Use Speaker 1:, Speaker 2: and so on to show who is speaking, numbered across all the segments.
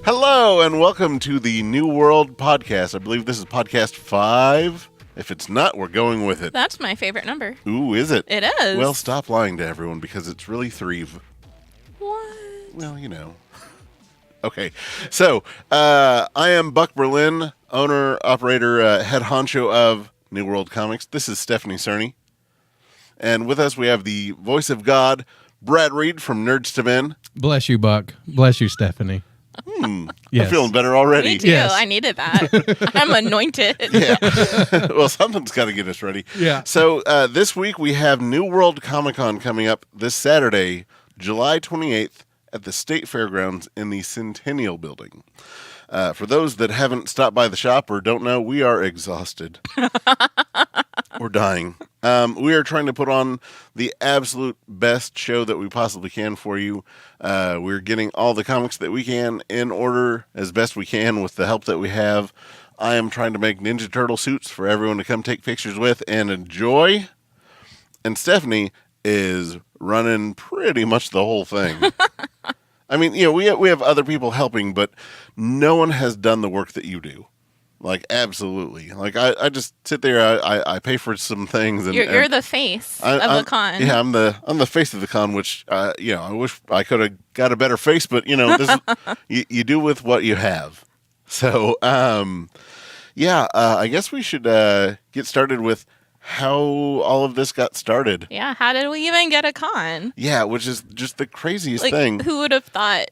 Speaker 1: Hello, and welcome to the New World Podcast. I believe this is podcast 5. If it's not, we're going with it.
Speaker 2: That's my favorite number.
Speaker 1: Ooh, is it?
Speaker 2: It is.
Speaker 1: Well, stop lying to everyone because it's really 3.
Speaker 2: What?
Speaker 1: Well, you know. Okay, so I am Buck Berlin, owner, operator, head honcho of New World Comics. This is Stephanie Cerny. And with us we have the voice of God, Brad Reed from Nerds to Men.
Speaker 3: Bless you, Buck. Bless you, Stephanie.
Speaker 1: I'm
Speaker 3: Yes.
Speaker 1: feeling better already.
Speaker 2: Me too.
Speaker 3: Yes.
Speaker 2: I needed that. I'm anointed.
Speaker 1: Yeah. Well, something's got to get us ready.
Speaker 3: Yeah.
Speaker 1: So this week we have New World Comic Con coming up this Saturday, July 28th at the State Fairgrounds in the Centennial Building. For those that haven't stopped by the shop or don't know, we are exhausted. We're dying. We are trying to put on the absolute best show that we possibly can for you. We're getting all the comics that we can in order as best we can with the help that we have. I am trying to make Ninja Turtle suits for everyone to come take pictures with and enjoy. And Stephanie is running pretty much the whole thing. I mean, you know, we have other people helping, but no one has done the work that you do. Like, absolutely. Like, I just sit there, I pay for some things. And
Speaker 2: You're the face of the con.
Speaker 1: Yeah, I'm the face of the con, which, you know, I wish I could have got a better face, but, you know, this is, you do with what you have. So, yeah, I guess we should get started with how all of this got started.
Speaker 2: Yeah, how did we even get a con?
Speaker 1: Yeah, which is just the craziest
Speaker 2: Like,
Speaker 1: thing.
Speaker 2: who would have thought?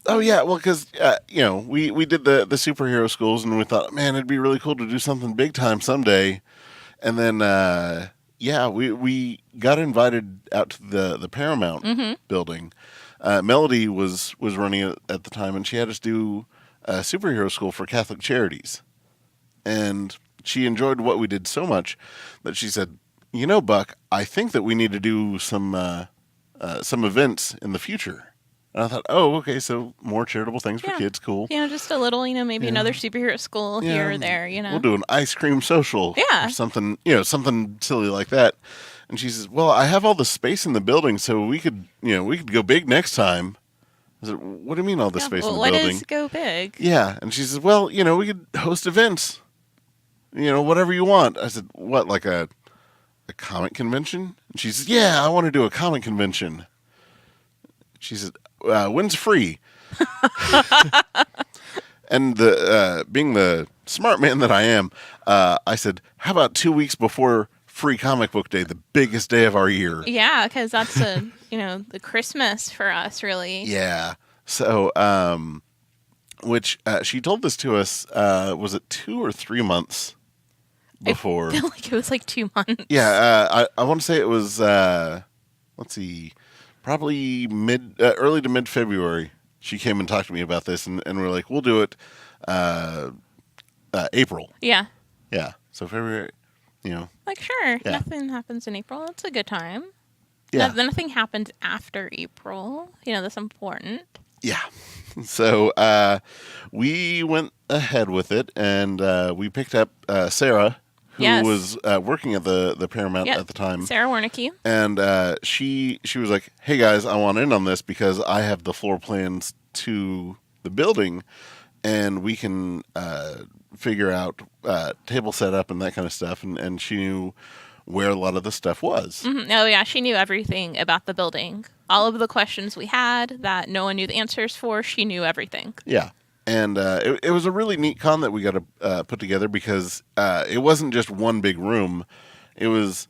Speaker 1: Oh, yeah, well, because, you know, we did the superhero schools, and we thought, man, it'd be really cool to do something big time someday. And then, yeah, we got invited out to the Paramount building. Melody was running it at the time, and she had us do a superhero school for Catholic Charities. And she enjoyed what we did so much that she said, you know, Buck, I think that we need to do some events in the future. And I thought, oh, okay, so more charitable things for kids, cool.
Speaker 2: You know, just a little, you know, maybe another superhero school here or there, you know.
Speaker 1: We'll do an ice cream social.
Speaker 2: Yeah.
Speaker 1: Or something, you know, something silly like that. And she says, well, I have all the space in the building, so we could go big next time. I said, what do you mean all the space in the building?
Speaker 2: What is go big?
Speaker 1: Yeah. And she says, well, you know, we could host events. You know, whatever you want. I said, what, like a comic convention? And she says, yeah, I want to do a comic convention. She said, when's free? And being the smart man that I am, I said, how about 2 weeks before Free Comic Book Day, the biggest day of our year?
Speaker 2: Yeah, because that's the Christmas for us, really.
Speaker 1: Yeah. So, which she told this to us, was it 2 or 3 months before?
Speaker 2: I feel like it was like 2 months.
Speaker 1: Yeah, I want to say it was, let's see, probably early to mid-February. She came and talked to me about this, and we're like, we'll do it April.
Speaker 2: Yeah.
Speaker 1: Yeah, so February, you know.
Speaker 2: Like, sure,
Speaker 1: Yeah.
Speaker 2: nothing happens in April. It's a good time.
Speaker 1: Yeah.
Speaker 2: Nothing happens after April. You know, that's important.
Speaker 1: Yeah. So we went ahead with it, and we picked up Sarah, who was working at the Paramount at the time.
Speaker 2: Sarah Wernicke.
Speaker 1: And she was like, hey, guys, I want in on this because I have the floor plans to the building, and we can figure out table setup and that kind of stuff. And she knew where a lot of the stuff was.
Speaker 2: Mm-hmm. Oh, yeah, she knew everything about the building. All of the questions we had that no one knew the answers for, she knew everything.
Speaker 1: Yeah. And it was a really neat con that we got to put together because it wasn't just one big room. It was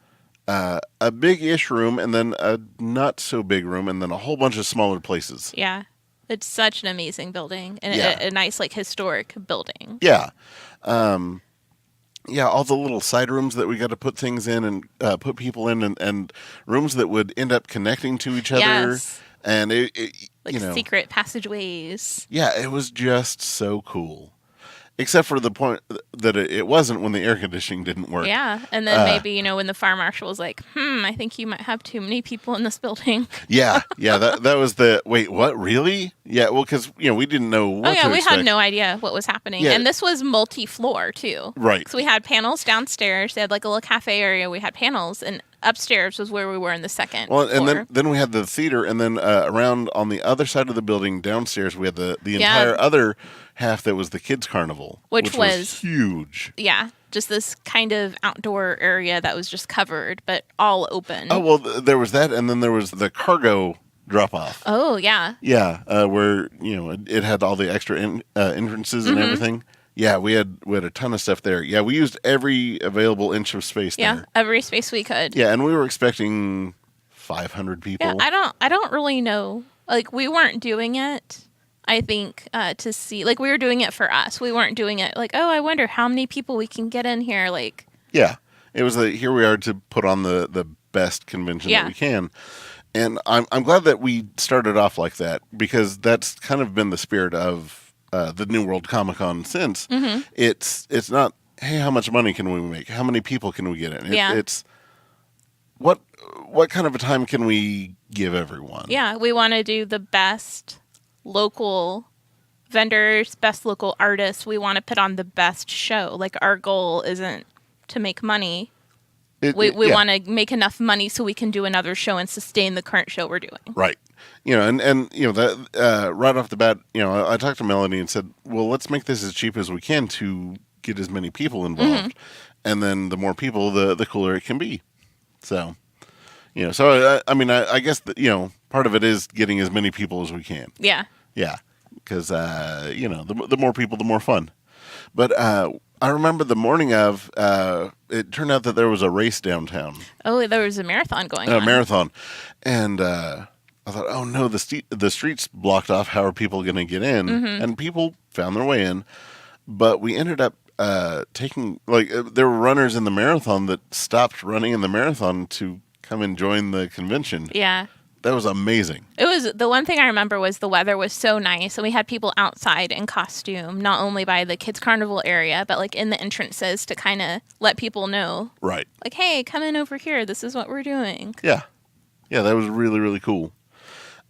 Speaker 1: a big-ish room and then a not-so-big room and then a whole bunch of smaller places.
Speaker 2: Yeah. It's such an amazing building and a nice, like, historic building.
Speaker 1: Yeah. Yeah, all the little side rooms that we got to put things in and put people in and rooms that would end up connecting to each other.
Speaker 2: Yes.
Speaker 1: And it
Speaker 2: like,
Speaker 1: you know,
Speaker 2: secret passageways.
Speaker 1: Yeah, it was just so cool. Except for the point that it wasn't when the air conditioning didn't work.
Speaker 2: Yeah, and then maybe, you know, when the fire marshal was like, I think you might have too many people in this building.
Speaker 1: Yeah, that was the, wait, what, really? Yeah, well, because we didn't know what
Speaker 2: Oh yeah,
Speaker 1: to
Speaker 2: we
Speaker 1: expect.
Speaker 2: had no idea what was happening,
Speaker 1: Yeah.
Speaker 2: and this was multi-floor too.
Speaker 1: Right.
Speaker 2: So we had panels downstairs. They had like a little cafe area. We had panels, and upstairs was where we were in the second
Speaker 1: Well, and
Speaker 2: floor.
Speaker 1: then we had the theater, and then around on the other side of the building downstairs, we had the
Speaker 2: Yeah.
Speaker 1: entire other half that was the kids' carnival,
Speaker 2: Which
Speaker 1: was
Speaker 2: was-
Speaker 1: huge.
Speaker 2: Yeah, just this kind of outdoor area that was just covered, but all open.
Speaker 1: Oh well, there was that, and then there was the cargo drop off.
Speaker 2: Oh, yeah.
Speaker 1: Yeah, where it had all the extra entrances and everything. Yeah, we had a ton of stuff there. Yeah, we used every available inch of space
Speaker 2: Yeah,
Speaker 1: there.
Speaker 2: every space we could.
Speaker 1: Yeah, and we were expecting 500 people.
Speaker 2: Yeah, I don't really know. Like, we weren't doing it, I think, to see. Like, we were doing it for us. We weren't doing it like, oh, I wonder how many people we can get in here. Like,
Speaker 1: Yeah, it was here we are to put on the best convention
Speaker 2: Yeah.
Speaker 1: that we can. And I'm glad that we started off like that, because that's kind of been the spirit of the New World Comic Con since.
Speaker 2: Mm-hmm.
Speaker 1: It's not, hey, how much money can we make? How many people can we get in?
Speaker 2: Yeah.
Speaker 1: It's what kind of a time can we give everyone?
Speaker 2: yeah, we want to do the best local vendors, best local artists. We want to put on the best show. Like, our goal isn't to make money. We
Speaker 1: yeah.
Speaker 2: want to make enough money so we can do another show and sustain the current show we're doing.
Speaker 1: Right. And that right off the bat, I talked to Melanie and said, well, let's make this as cheap as we can to get as many people involved. And then the more people, the cooler it can be. So, I guess that, part of it is getting as many people as we can.
Speaker 2: Yeah.
Speaker 1: Yeah. Because, the more people, the more fun. But I remember the morning of, it turned out that there was a race downtown.
Speaker 2: Oh, there was a marathon going
Speaker 1: A
Speaker 2: on.
Speaker 1: marathon. And I thought, oh no, the street's blocked off. How are people going to get in? And people found their way in. But we ended up taking, there were runners in the marathon that stopped running in the marathon to come and join the convention.
Speaker 2: Yeah.
Speaker 1: That was amazing.
Speaker 2: It was, the one thing I remember was the weather was so nice, and we had people outside in costume, not only by the kids' carnival area, but like in the entrances to kind of let people know,
Speaker 1: Right.
Speaker 2: like, hey, come in over here. This is what we're doing.
Speaker 1: Yeah. Yeah, that was really, really cool.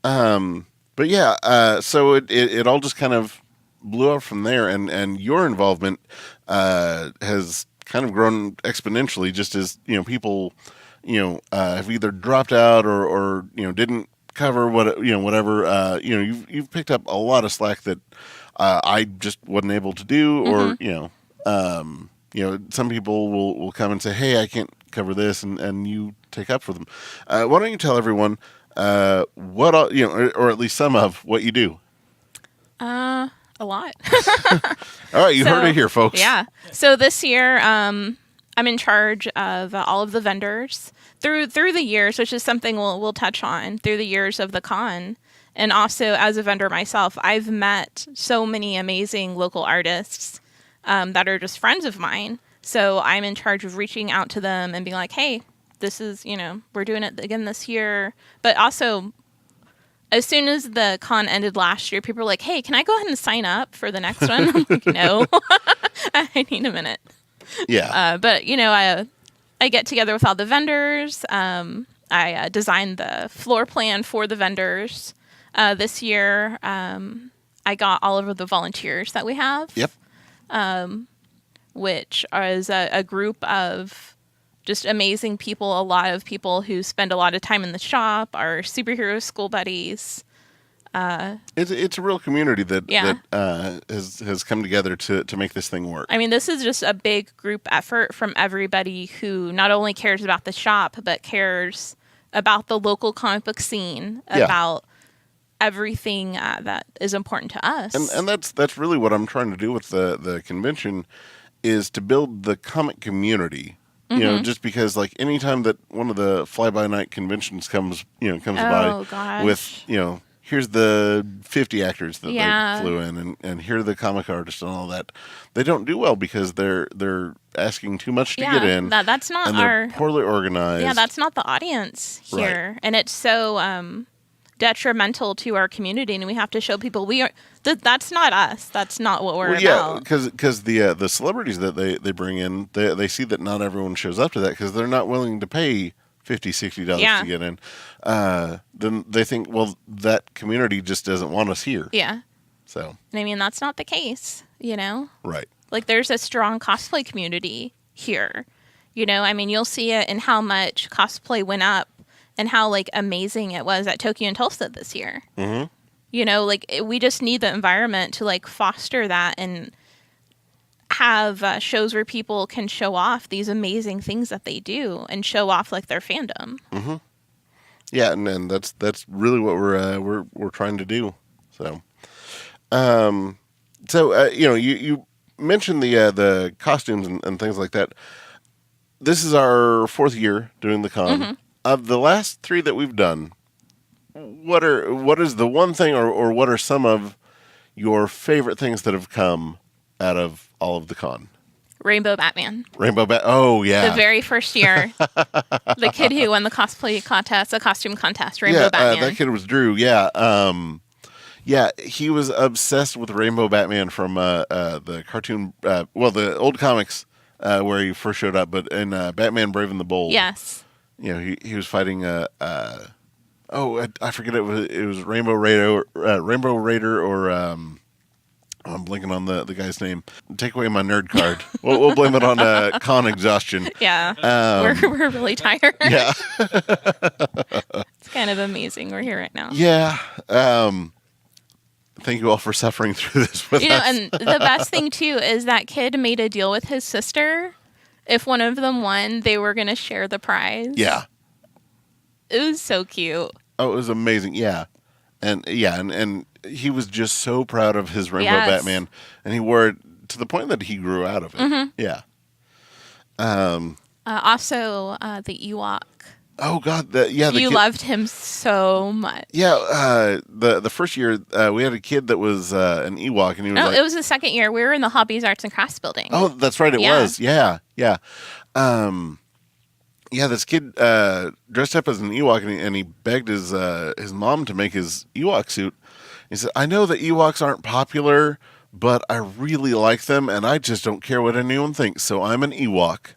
Speaker 1: But yeah, so it all just kind of blew up from there, and your involvement has kind of grown exponentially, just as people have either dropped out or didn't cover whatever. You've picked up a lot of slack that I just wasn't able to do, or some people will come and say, hey, I can't cover this, and you take up for them. Why don't you tell everyone what or at least some of what you do?
Speaker 2: A lot.
Speaker 1: All right, you
Speaker 2: So,
Speaker 1: heard it here, folks.
Speaker 2: Yeah. So this year, I'm in charge of all of the vendors through the years, which is something we'll touch on through the years of the con. And also, as a vendor myself, I've met so many amazing local artists that are just friends of mine. So I'm in charge of reaching out to them and being like, hey, this is, we're doing it again this year. But also, as soon as the con ended last year, people were like, hey, can I go ahead and sign up for the next one? I'm like, no, I need a minute.
Speaker 1: Yeah.
Speaker 2: But, I get together with all the vendors. I designed the floor plan for the vendors. This year, I got all of the volunteers that we have.
Speaker 1: Yep.
Speaker 2: Which is a group of just amazing people, a lot of people who spend a lot of time in the shop, our superhero school buddies.
Speaker 1: It's a real community that
Speaker 2: Yeah.
Speaker 1: has come together to make this thing work.
Speaker 2: I mean, this is just a big group effort from everybody who not only cares about the shop, but cares about the local comic book scene,
Speaker 1: Yeah.
Speaker 2: about everything that is important to us.
Speaker 1: And that's really what I'm trying to do with the convention, is to build the comic community. Just because anytime that one of the fly-by-night conventions comes
Speaker 2: Oh,
Speaker 1: by
Speaker 2: gosh.
Speaker 1: with, here's the 50 actors that
Speaker 2: Yeah.
Speaker 1: they flew in, and here are the comic artists and all that, they don't do well because they're asking too much to get in.
Speaker 2: That's not
Speaker 1: and
Speaker 2: our...
Speaker 1: they're poorly organized.
Speaker 2: Yeah, that's not the audience here.
Speaker 1: Right.
Speaker 2: And it's so detrimental to our community, and we have to show people that's not us. That's not what we're
Speaker 1: Yeah,
Speaker 2: about.
Speaker 1: because the celebrities that they bring in, they see that not everyone shows up to that because they're not willing to pay $50, $60
Speaker 2: Yeah.
Speaker 1: to get in, then they think, well, that community just doesn't want us here.
Speaker 2: Yeah.
Speaker 1: So,
Speaker 2: And I mean, that's not the case,
Speaker 1: right.
Speaker 2: Like, there's a strong cosplay community here. I mean, you'll see it in how much cosplay went up and how, like, amazing it was at Tokyo and Tulsa this year.
Speaker 1: Mm-hmm.
Speaker 2: We just need the environment to, like, foster that and have shows where people can show off these amazing things that they do and show off, like, their fandom.
Speaker 1: Mm-hmm. Yeah, and that's really what we're trying to do. So, you mentioned the costumes and things like that. This is our 4th year doing the con.
Speaker 2: Mm-hmm.
Speaker 1: Of the last 3 that we've done, what is the one thing, or what are some of your favorite things that have come out of all of the con?
Speaker 2: Rainbow Batman.
Speaker 1: Oh, yeah.
Speaker 2: The very first year. The kid who won the cosplay contest, the costume contest, Rainbow Batman.
Speaker 1: That kid was Drew, yeah. He was obsessed with Rainbow Batman from the cartoon, the old comics where he first showed up, but in Batman Brave and the Bold.
Speaker 2: Yes.
Speaker 1: He was fighting I forget it was Rainbow Raider, or I'm blanking on the guy's name. Take away my nerd card. We'll blame it on con exhaustion.
Speaker 2: Yeah. We're really tired.
Speaker 1: Yeah.
Speaker 2: It's kind of amazing. We're here right now.
Speaker 1: Yeah. Thank you all for suffering through this with us.
Speaker 2: And the best thing, too, is that kid made a deal with his sister. If one of them won, they were going to share the prize.
Speaker 1: Yeah.
Speaker 2: It was so cute.
Speaker 1: Oh, it was amazing. Yeah. And he was just so proud of his Rainbow Batman, and he wore it to the point that he grew out of it.
Speaker 2: Mm-hmm.
Speaker 1: Yeah.
Speaker 2: Also, the Ewok.
Speaker 1: Oh God,
Speaker 2: You loved him so much.
Speaker 1: Yeah, the first year we had a kid that was an Ewok, and he was
Speaker 2: No, it was the second year. We were in the Hobbies, Arts, and Crafts building.
Speaker 1: Oh, that's right, it was. Yeah. This kid dressed up as an Ewok, and he begged his mom to make his Ewok suit. He said, "I know that Ewoks aren't popular, but I really like them, and I just don't care what anyone thinks, so I'm an Ewok."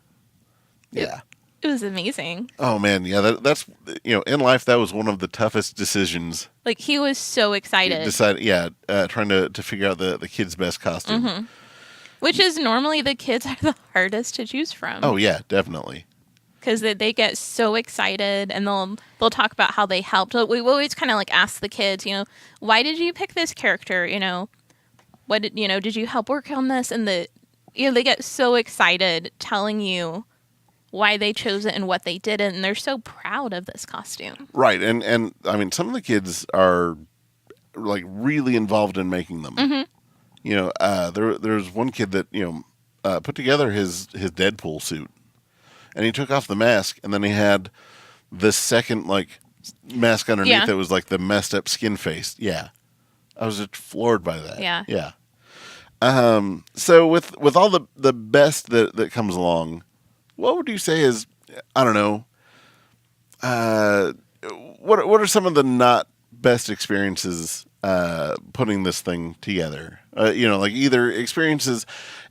Speaker 1: Yeah.
Speaker 2: It was amazing.
Speaker 1: Oh man, yeah, that's in life that was one of the toughest decisions.
Speaker 2: Like, he was so excited.
Speaker 1: Trying to figure out the kid's best costume.
Speaker 2: Mm-hmm. Which is normally the kids are the hardest to choose from.
Speaker 1: Oh yeah, definitely.
Speaker 2: Because they get so excited, and they'll talk about how they helped. We always kind of like ask the kids, why did you pick this character? What did you help work on this? And they get so excited telling you why they chose it and what they did, and they're so proud of this costume.
Speaker 1: Right, and I mean, some of the kids are like really involved in making them.
Speaker 2: Mm-hmm.
Speaker 1: There's one kid that put together his Deadpool suit, and he took off the mask, and then he had the second like mask underneath that was like the messed up skin face. Yeah, I was just floored by that.
Speaker 2: Yeah.
Speaker 1: So with all the best that comes along, what would you say is, I don't know, what are some of the not best experiences putting this thing together? Like either experiences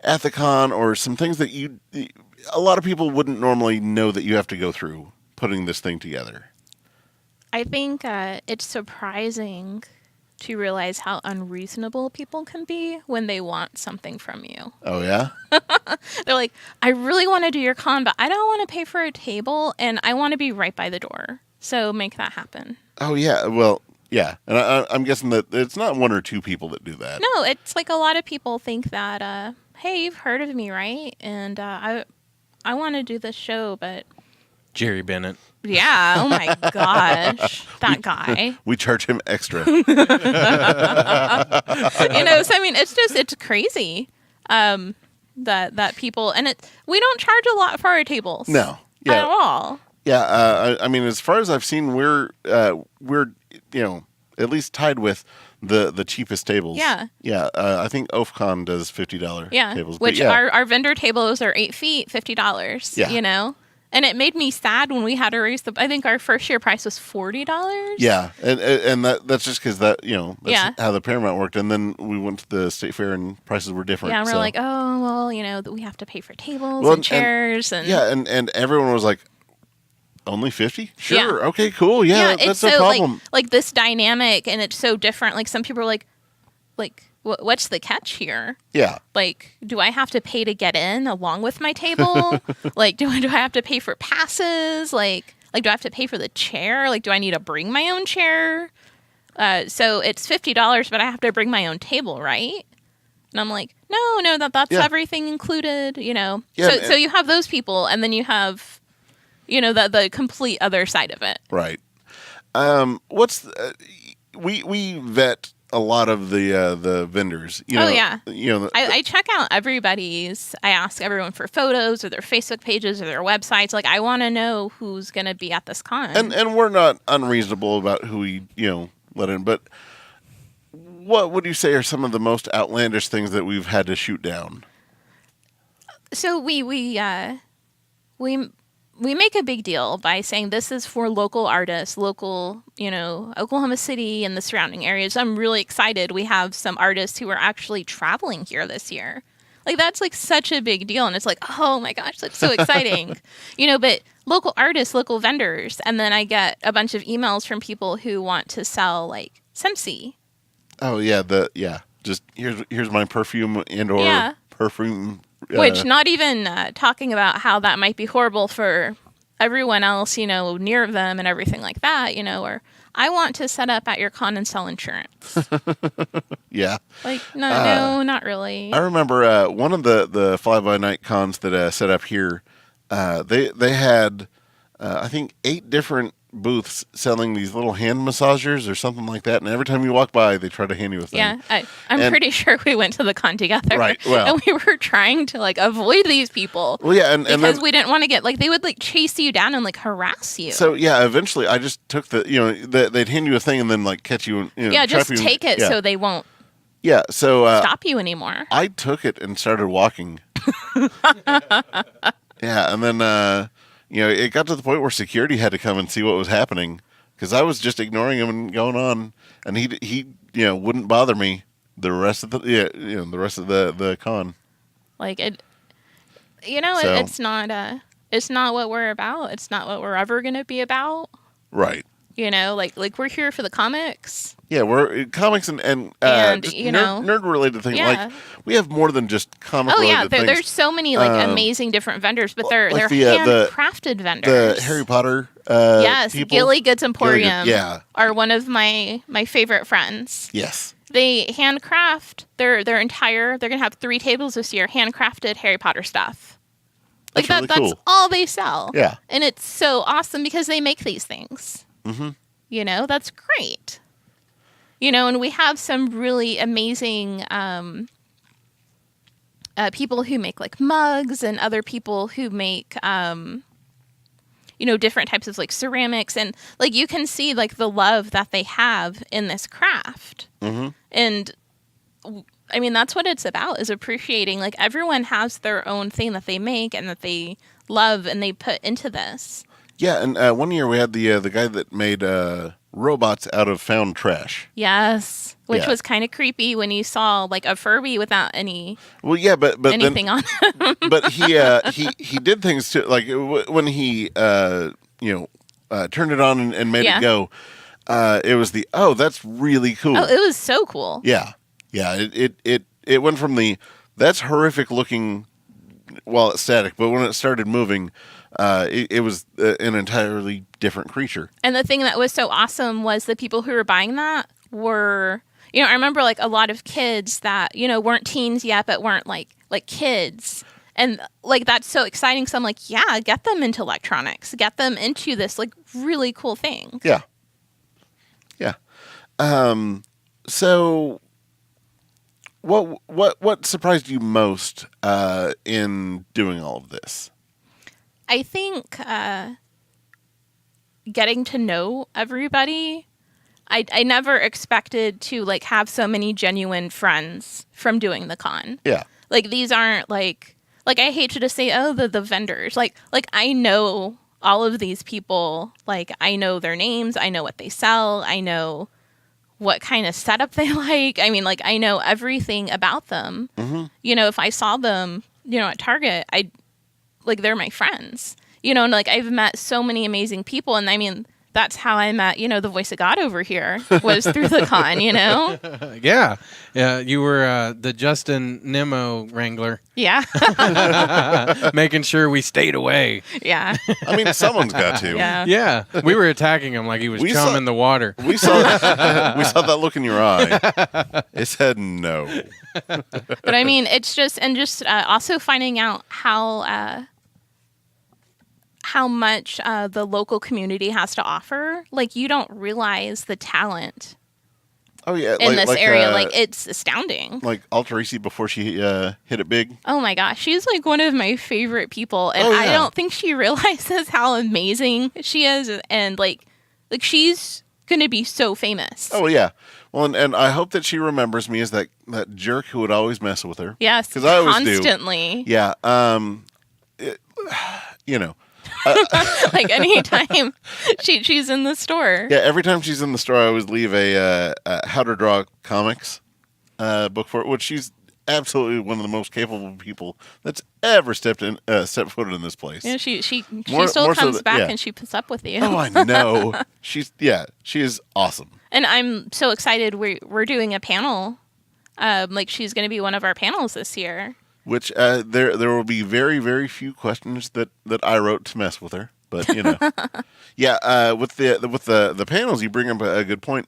Speaker 1: at the con or some things that a lot of people wouldn't normally know that you have to go through putting this thing together.
Speaker 2: I think it's surprising to realize how unreasonable people can be when they want something from you.
Speaker 1: Oh, yeah?
Speaker 2: They're like, I really want to do your con, but I don't want to pay for a table, and I want to be right by the door. So make that happen.
Speaker 1: Oh, yeah. Well, yeah. And I'm guessing that it's not one or two people that do that.
Speaker 2: No, it's like a lot of people think that, hey, you've heard of me, right? And I want to do this show, but...
Speaker 3: Jerry Bennett.
Speaker 2: Yeah, oh my gosh, that guy.
Speaker 1: We charge him extra.
Speaker 2: So I mean, it's crazy that people, and we don't charge a lot for our tables.
Speaker 1: No, yeah,
Speaker 2: at all.
Speaker 1: Yeah, I mean, as far as I've seen, we're at least tied with the cheapest tables.
Speaker 2: Yeah,
Speaker 1: I think OFCON does $50 tables,
Speaker 2: which our vendor tables are 8 feet, $50.
Speaker 1: Yeah.
Speaker 2: And it made me sad when we had to raise I think our first year price was $40.
Speaker 1: Yeah, and that's just because that's how the Paramount worked. And then we went to the State Fair and prices were different.
Speaker 2: Yeah, and we're like, oh, well, we have to pay for tables and chairs. And
Speaker 1: yeah, and everyone was like, Only 50? Sure.
Speaker 2: Yeah.
Speaker 1: Okay, cool. Yeah, that's no
Speaker 2: so
Speaker 1: problem.
Speaker 2: like this dynamic, and it's so different. Like some people are like what's the catch here?
Speaker 1: Yeah.
Speaker 2: Like, do I have to pay to get in along with my table? Like, do I have to pay for passes? Like, do I have to pay for the chair? Like, do I need to bring my own chair? So it's $50, but I have to bring my own table, right? And I'm like, no, that's everything included,
Speaker 1: Yeah,
Speaker 2: So you have those people, and then you have, the complete other side of it.
Speaker 1: Right. We vet a lot of the vendors.
Speaker 2: I check out everybody's. I ask everyone for photos or their Facebook pages or their websites. Like, I want to know who's going to be at this con.
Speaker 1: And we're not unreasonable about who we let in, but what would you say are some of the most outlandish things that we've had to shoot down?
Speaker 2: So we make a big deal by saying this is for local artists, local, Oklahoma City and the surrounding areas. I'm really excited. We have some artists who are actually traveling here this year. Like, that's like such a big deal. And it's like, oh my gosh, that's so exciting. But local artists, local vendors. And then I get a bunch of emails from people who want to sell like Scentsy.
Speaker 1: Oh yeah. Just here's my perfume and/or perfume.
Speaker 2: Which, not even talking about how that might be horrible for everyone else, near them and everything like that, or I want to set up at your con and sell insurance.
Speaker 1: Yeah.
Speaker 2: Like, no, not really.
Speaker 1: I remember one of the fly-by-night cons that set up here, they had, I think, 8 different booths selling these little hand massagers or something like that, and every time you walk by they try to hand you a thing.
Speaker 2: Yeah, I'm pretty sure we went to the con together,
Speaker 1: right? Well,
Speaker 2: and we were trying to like avoid these people.
Speaker 1: Well, yeah, because
Speaker 2: then, we didn't want to get like they would like chase you down and like harass you.
Speaker 1: So yeah, eventually I just took they'd hand you a thing and then like catch you.
Speaker 2: Just take it so they won't.
Speaker 1: Yeah, so
Speaker 2: stop you anymore.
Speaker 1: I took it and started walking. Yeah, and then it got to the point where security had to come and see what was happening because I was just ignoring him and going on, and he wouldn't bother me the rest of the con.
Speaker 2: Like it, it's not what we're about. It's not what we're ever gonna be about.
Speaker 1: Right.
Speaker 2: Like we're here for the comics.
Speaker 1: Yeah, we're comics and just nerd related things.
Speaker 2: Yeah.
Speaker 1: Like we have more than just comic related things.
Speaker 2: There's so many amazing different vendors, but they're handcrafted vendors.
Speaker 1: The Harry Potter
Speaker 2: yes,
Speaker 1: people.
Speaker 2: Gilly Goods Emporium are one of my favorite friends.
Speaker 1: Yes.
Speaker 2: They handcraft they're gonna have 3 tables this year, handcrafted Harry Potter stuff. Like
Speaker 1: that's really cool.
Speaker 2: That's all they sell.
Speaker 1: Yeah.
Speaker 2: And it's so awesome because they make these things.
Speaker 1: Mm-hmm.
Speaker 2: That's great. And we have some really amazing people who make like mugs and other people who make, different types of like ceramics. And like you can see like the love that they have in this craft.
Speaker 1: Mm-hmm.
Speaker 2: And I mean, that's what it's about, is appreciating like everyone has their own thing that they make and that they love and they put into this.
Speaker 1: Yeah, and one year we had the guy that made robots out of found trash.
Speaker 2: Yes, which was kind of creepy when you saw like a Furby without any.
Speaker 1: Well, yeah, but
Speaker 2: anything
Speaker 1: then,
Speaker 2: on him.
Speaker 1: But he did things too, like when he turned it on and made it go. It was that's really cool.
Speaker 2: Oh, it was so cool.
Speaker 1: Yeah. It went from that's horrific looking while it's static, but when it started moving. It was an entirely different creature.
Speaker 2: And the thing that was so awesome was the people who were buying that were, I remember like a lot of kids that, weren't teens yet, but weren't like kids. And like, that's so exciting. So I'm like, yeah, get them into electronics, get them into this like really cool thing.
Speaker 1: Yeah. Yeah. So what surprised you most, in doing all of this?
Speaker 2: I think getting to know everybody. I never expected to like have so many genuine friends from doing the con.
Speaker 1: Yeah.
Speaker 2: Like these aren't like I hate to just say, oh, the vendors. Like I know all of these people. Like I know their names. I know what they sell. I know what kind of setup they like. I mean, like I know everything about them. Mm-hmm. If I saw them, at Target, they're my friends, And like I've met so many amazing people, and I mean that's how I met the voice of God over here was through the con.
Speaker 3: Yeah. You were the Justin Nemo wrangler,
Speaker 2: Yeah.
Speaker 3: making sure we stayed away.
Speaker 2: Yeah.
Speaker 1: I mean, someone's got to.
Speaker 2: Yeah.
Speaker 3: Yeah, we were attacking him like he was chumming the water.
Speaker 1: We saw that look in your eye. It said no.
Speaker 2: But I mean, it's just also finding out how much the local community has to offer. Like, you don't realize the talent
Speaker 1: Oh yeah,
Speaker 2: in this area. Like, it's astounding.
Speaker 1: Like Altarisi before she hit it big.
Speaker 2: Oh my gosh, she's like one of my favorite people, and
Speaker 1: Oh, yeah.
Speaker 2: I don't think she realizes how amazing she is, and like she's gonna be so famous.
Speaker 1: Oh yeah. Well, and I hope that she remembers me as that jerk who would always mess with her.
Speaker 2: Yes,
Speaker 1: 'Cause I always do.
Speaker 2: constantly.
Speaker 1: Yeah.
Speaker 2: Like anytime she's in the store.
Speaker 1: Yeah. Every time she's in the store, I always leave a How to Draw Comics book for it, which she's absolutely one of the most capable people that's ever stepped foot in this place.
Speaker 2: Yeah, she
Speaker 1: More
Speaker 2: still
Speaker 1: so
Speaker 2: comes back
Speaker 1: yeah.
Speaker 2: and she puts up with you.
Speaker 1: Oh, I know. She is awesome.
Speaker 2: And I'm so excited. We're doing a panel. Like she's going to be one of our panels this year.
Speaker 1: Which there will be very, very few questions that I wrote to mess with her, but yeah. With the panels, you bring up a good point.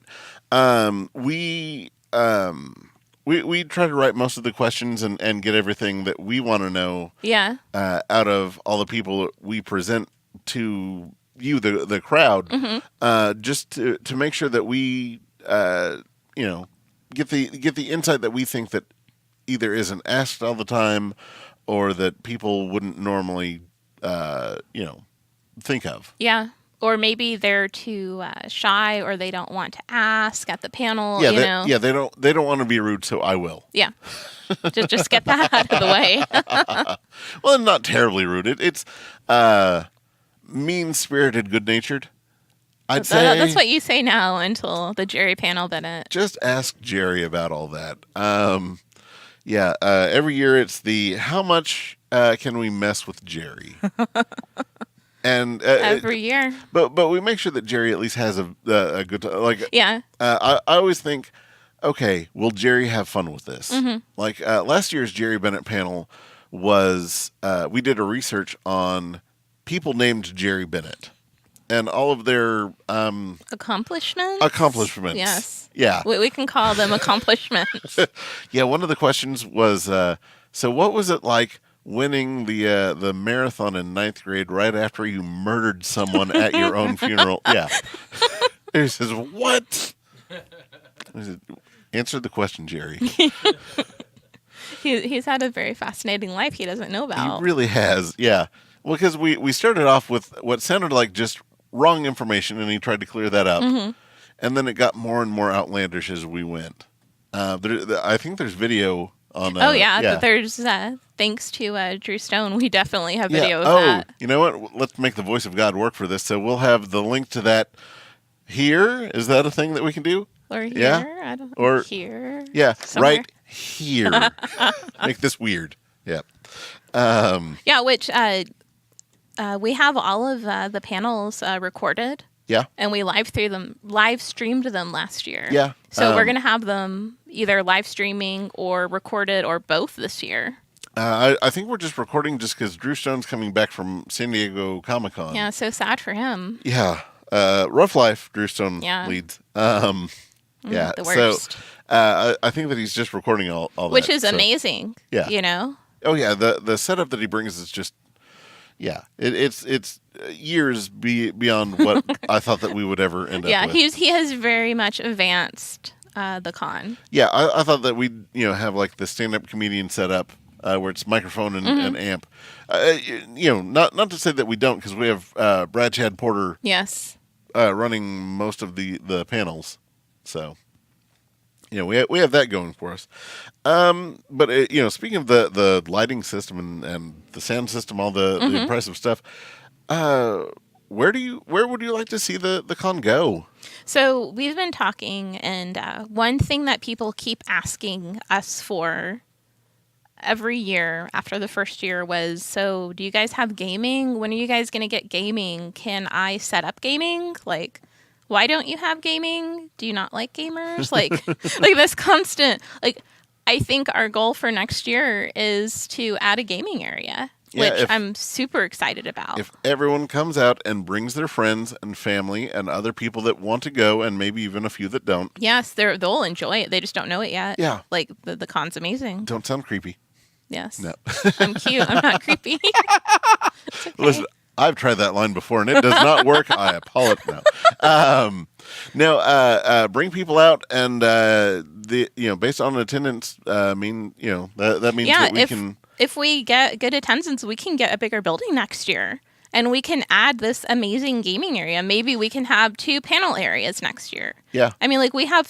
Speaker 1: We try to write most of the questions and get everything that we want to know.
Speaker 2: Yeah.
Speaker 1: Out of all the people that we present to you, the crowd, just to make sure that we get the insight that we think that either isn't asked all the time or that people wouldn't normally, think of.
Speaker 2: Yeah. Or maybe they're too shy, or they don't want to ask at the panel.
Speaker 1: Yeah, they don't want to be rude, so I will.
Speaker 2: Yeah. just get that out of the way.
Speaker 1: Well, not terribly rude. It's mean-spirited, good-natured. I'd say
Speaker 2: That's what you say now until the Jerry panel, Bennett.
Speaker 1: just ask Jerry about all that. Every year it's the how much can we mess with Jerry? And
Speaker 2: Every year.
Speaker 1: but we make sure that Jerry at least has a good time. Like
Speaker 2: Yeah.
Speaker 1: I always think, okay, will Jerry have fun with this?
Speaker 2: Mm-hmm.
Speaker 1: Like last year's Jerry Bennett panel was we did a research on people named Jerry Bennett and all of their
Speaker 2: Accomplishments?
Speaker 1: accomplishments.
Speaker 2: Yes.
Speaker 1: Yeah.
Speaker 2: We can call them accomplishments.
Speaker 1: Yeah. One of the questions was, so what was it like winning the marathon in 9th grade right after you murdered someone at your own funeral? Yeah. He says, what? I said, answer the question, Jerry.
Speaker 2: He's had a very fascinating life he doesn't know about.
Speaker 1: He really has. Yeah. Well, because we started off with what sounded like just wrong information, and he tried to clear that up.
Speaker 2: Mm-hmm.
Speaker 1: And then it got more and more outlandish as we went. I think there's video on.
Speaker 2: There's thanks to Drew Stone, we definitely have video of that.
Speaker 1: You know what? Let's make the voice of God work for this. So we'll have the link to that here. Is that a thing that we can do?
Speaker 2: Or here?
Speaker 1: Yeah.
Speaker 2: I don't
Speaker 1: Or
Speaker 2: here.
Speaker 1: Yeah,
Speaker 2: Somewhere.
Speaker 1: right here. Make this weird. Yeah.
Speaker 2: Yeah, which we have all of the panels recorded.
Speaker 1: Yeah.
Speaker 2: And we live streamed them last year.
Speaker 1: Yeah.
Speaker 2: So we're going to have them either live streaming or recorded or both this year.
Speaker 1: I think we're just recording just because Drew Stone's coming back from San Diego Comic-Con.
Speaker 2: Yeah, so sad for him.
Speaker 1: Yeah. Rough life, Drew Stone leads. Yeah.
Speaker 2: The worst.
Speaker 1: So I think that he's just recording all
Speaker 2: Which
Speaker 1: that.
Speaker 2: is amazing.
Speaker 1: Yeah.
Speaker 2: You know?
Speaker 1: Oh, yeah. The setup that he brings is just, yeah. It's years beyond what I thought that we would ever end up with.
Speaker 2: He has very much advanced the con.
Speaker 1: Yeah, I thought that we'd have like the stand-up comedian setup where it's microphone and amp. Not to say that we don't, because we have Brad Chad Porter
Speaker 2: Yes.
Speaker 1: running most of the panels. So, we have that going for us. But speaking of the lighting system and the sound system, all the impressive stuff, where would you like to see the con go?
Speaker 2: So we've been talking, and one thing that people keep asking us for every year after the first year was, so do you guys have gaming? When are you guys going to get gaming? Can I set up gaming? Like, why don't you have gaming? Do you not like gamers? Like, like this constant, like, I think our goal for next year is to add a gaming area, which I'm super excited about.
Speaker 1: If everyone comes out and brings their friends and family and other people that want to go, and maybe even a few that don't.
Speaker 2: Yes, they'll enjoy it. They just don't know it yet.
Speaker 1: Yeah.
Speaker 2: Like, the con's amazing.
Speaker 1: Don't sound creepy.
Speaker 2: Yes.
Speaker 1: No.
Speaker 2: I'm cute. I'm not creepy. It's okay.
Speaker 1: Listen, I've tried that line before, and it does not work. I apologize. No. Bring people out, and based on attendance, that means that we can.
Speaker 2: If we get good attendance, we can get a bigger building next year, and we can add this amazing gaming area. Maybe we can have 2 panel areas next year.
Speaker 1: Yeah.
Speaker 2: I mean, like, we have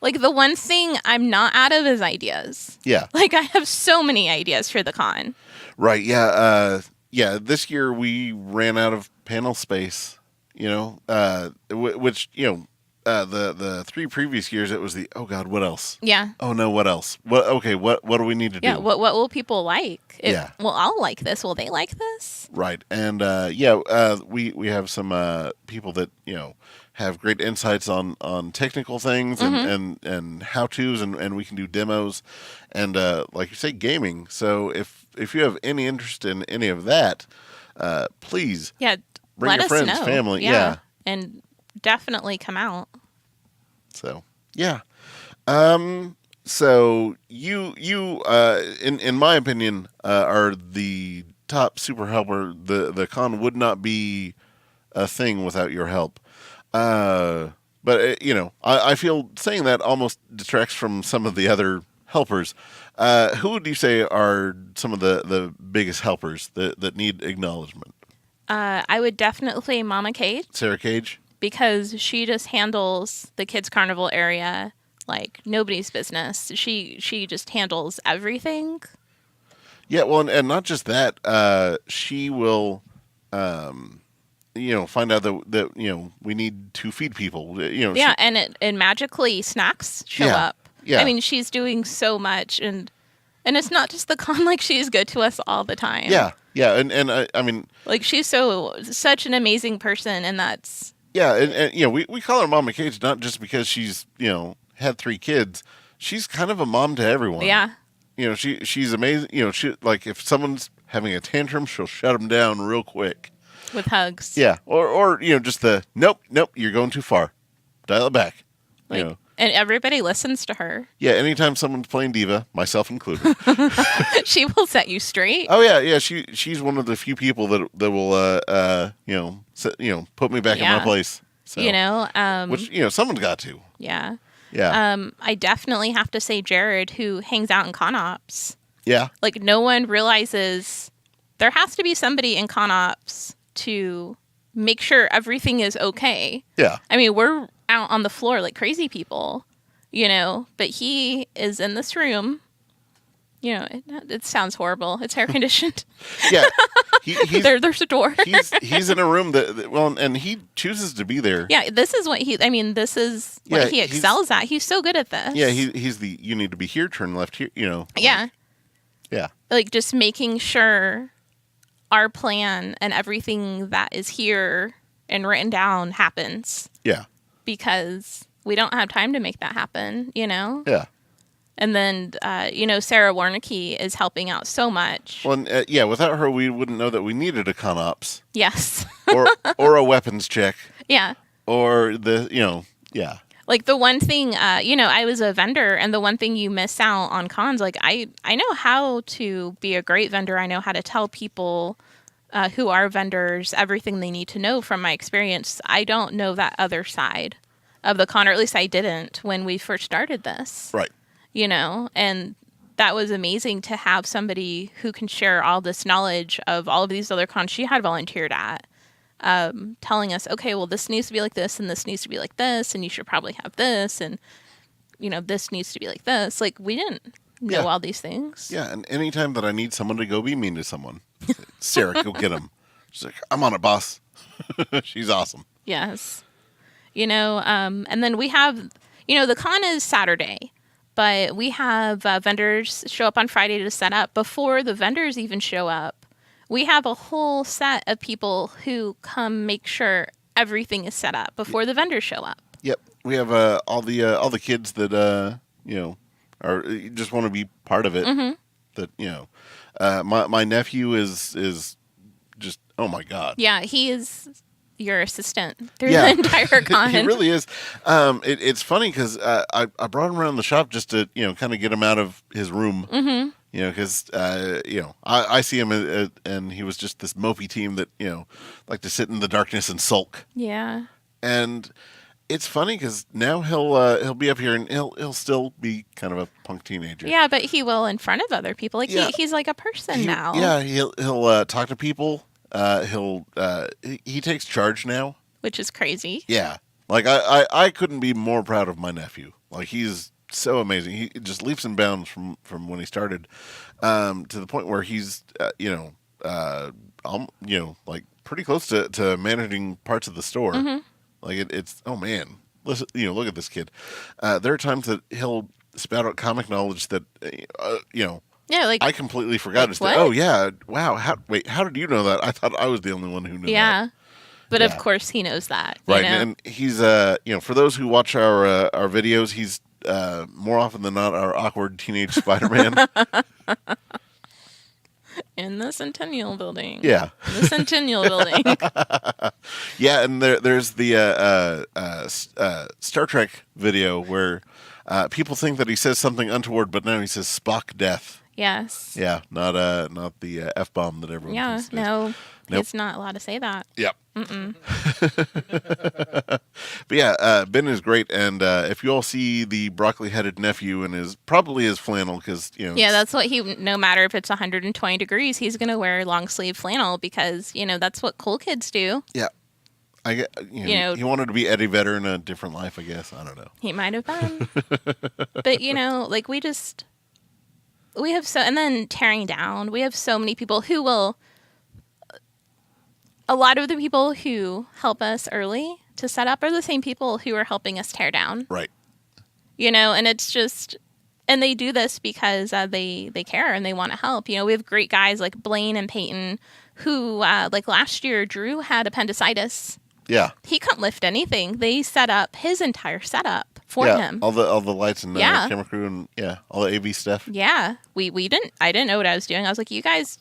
Speaker 2: like the one thing I'm not out of is ideas.
Speaker 1: Yeah.
Speaker 2: Like, I have so many ideas for the con.
Speaker 1: Right. Yeah. This year we ran out of panel space. Which the 3 previous years it was oh God, what else?
Speaker 2: Yeah.
Speaker 1: Oh no, what else? What do we need to do?
Speaker 2: Yeah. What will people like?
Speaker 1: Yeah.
Speaker 2: Well, I'll like this. Will they like this?
Speaker 1: Right. And we have some people that have great insights on technical things and how to's and we can do demos and like you say, gaming. So if you have any interest in any of that, please bring
Speaker 2: let
Speaker 1: your
Speaker 2: us
Speaker 1: friends,
Speaker 2: know.
Speaker 1: family, yeah,
Speaker 2: and definitely come out.
Speaker 1: So yeah. So you in my opinion are the top super helper. The con would not be a thing without your help. But I feel saying that almost detracts from some of the other helpers. Who would you say are some of the biggest helpers that need acknowledgement?
Speaker 2: I would definitely say Mama Kate.
Speaker 1: Sarah Cage?
Speaker 2: Because she just handles the kids' carnival area like nobody's business. She just handles everything.
Speaker 1: Yeah, well, and not just that. She will, find out that we need to feed people.
Speaker 2: Yeah, and magically snacks show up.
Speaker 1: Yeah.
Speaker 2: I mean, she's doing so much, and it's not just the con. Like, she's good to us all the time.
Speaker 1: Yeah, yeah, and I mean,
Speaker 2: like, she's such an amazing person, and that's.
Speaker 1: Yeah, and we call her Mama Cage not just because she's had 3 kids. She's kind of a mom to everyone.
Speaker 2: Yeah.
Speaker 1: She's amazing. She, like, if someone's having a tantrum, she'll shut them down real quick
Speaker 2: with hugs.
Speaker 1: Yeah, or just the nope, you're going too far, dial it back.
Speaker 2: Like, and everybody listens to her.
Speaker 1: Yeah, anytime someone's playing diva, myself included,
Speaker 2: she will set you straight.
Speaker 1: Oh yeah. She's one of the few people that will put me back in my place. So, which someone's got to.
Speaker 2: Yeah.
Speaker 1: Yeah.
Speaker 2: I definitely have to say Jared, who hangs out in con ops.
Speaker 1: Yeah.
Speaker 2: Like, no one realizes there has to be somebody in con ops to make sure everything is okay.
Speaker 1: Yeah.
Speaker 2: I mean, we're out on the floor like crazy people, but he is in this room. It sounds horrible. It's air conditioned.
Speaker 1: Yeah.
Speaker 2: There's a door.
Speaker 1: he's in a room and he chooses to be there.
Speaker 2: Yeah, this is what he excels at. He's so good at this.
Speaker 1: Yeah, he's the you need to be here, turn left here,
Speaker 2: Yeah.
Speaker 1: Yeah.
Speaker 2: Like, just making sure our plan and everything that is here and written down happens.
Speaker 1: Yeah.
Speaker 2: Because we don't have time to make that happen,
Speaker 1: Yeah.
Speaker 2: And then, Sarah Warnicki is helping out so much.
Speaker 1: Well, without her, we wouldn't know that we needed a con ops.
Speaker 2: Yes.
Speaker 1: or a weapons check.
Speaker 2: Yeah.
Speaker 1: Or yeah.
Speaker 2: Like, the one thing, I was a vendor, and the one thing you miss out on cons, like, I know how to be a great vendor. I know how to tell people who are vendors everything they need to know from my experience. I don't know that other side of the con, or at least I didn't when we first started this.
Speaker 1: Right.
Speaker 2: And that was amazing to have somebody who can share all this knowledge of all of these other cons she had volunteered at, telling us, okay, well, this needs to be like this, and this needs to be like this, and you should probably have this, and, this needs to be like this. Like, we didn't know all these things.
Speaker 1: Yeah, and anytime that I need someone to go be mean to someone, Sarah, go get him. She's like, I'm on it, boss. She's awesome.
Speaker 2: Yes. And then we have, the con is Saturday. But we have vendors show up on Friday to set up. Before the vendors even show up, we have a whole set of people who come make sure everything is set up before the vendors show up.
Speaker 1: Yep, we have all the kids that are just want to be part of it.
Speaker 2: Mm-hmm.
Speaker 1: That my nephew is just, oh my god.
Speaker 2: Yeah, he is your assistant through the entire con.
Speaker 1: He really is. It's funny because I brought him around the shop just to kind of get him out of his room.
Speaker 2: Mm-hmm.
Speaker 1: Because I see him and he was just this mopey team that like to sit in the darkness and sulk.
Speaker 2: Yeah.
Speaker 1: And it's funny because now he'll be up here and he'll still be kind of a punk teenager.
Speaker 2: Yeah, but he will in front of other people. Like he's like a person now.
Speaker 1: Yeah, he'll talk to people. He takes charge now,
Speaker 2: which is crazy.
Speaker 1: Yeah, like I couldn't be more proud of my nephew. Like he's so amazing. He just leaps and bounds from when he started, to the point where he's like pretty close to managing parts of the store.
Speaker 2: Mm-hmm.
Speaker 1: Like it's, oh man, listen, look at this kid. There are times that he'll spout out comic knowledge that
Speaker 2: Yeah, like
Speaker 1: I completely forgot.
Speaker 2: like what?
Speaker 1: Oh yeah, wow. How did you know that? I thought I was the only one who knew that.
Speaker 2: Yeah. But of
Speaker 1: Yeah.
Speaker 2: course he knows that.
Speaker 1: Right,
Speaker 2: You know?
Speaker 1: and he's for those who watch our videos, he's more often than not our awkward teenage Spider-Man.
Speaker 2: In the Centennial Building.
Speaker 1: Yeah.
Speaker 2: In the Centennial Building.
Speaker 1: Yeah, and there's the Star Trek video where people think that he says something untoward, but no, he says Spock death.
Speaker 2: Yes.
Speaker 1: Yeah, not the F-bomb that everyone
Speaker 2: Yeah.
Speaker 1: thinks it is.
Speaker 2: No.
Speaker 1: Nope.
Speaker 2: He's not allowed to say that.
Speaker 1: Yep.
Speaker 2: Mm-mm.
Speaker 1: But yeah, Ben is great, and if you all see the broccoli-headed nephew in probably his flannel, because
Speaker 2: Yeah, that's what no matter if it's 120 degrees, he's going to wear long sleeve flannel because, that's what cool kids do.
Speaker 1: yeah, I get he wanted to be Eddie Vedder in a different life, I guess. I don't know.
Speaker 2: He might have been. But, like we have and then tearing down, we have so many people who will, a lot of the people who help us early to set up are the same people who are helping us tear down.
Speaker 1: Right.
Speaker 2: And it's just, and they do this because they care and they want to help. We have great guys like Blaine and Peyton who, like last year, Drew had appendicitis.
Speaker 1: Yeah.
Speaker 2: He couldn't lift anything. They set up his entire setup for him.
Speaker 1: All the lights and camera crew and all the AV stuff.
Speaker 2: Yeah. I didn't know what I was doing. I was like, you guys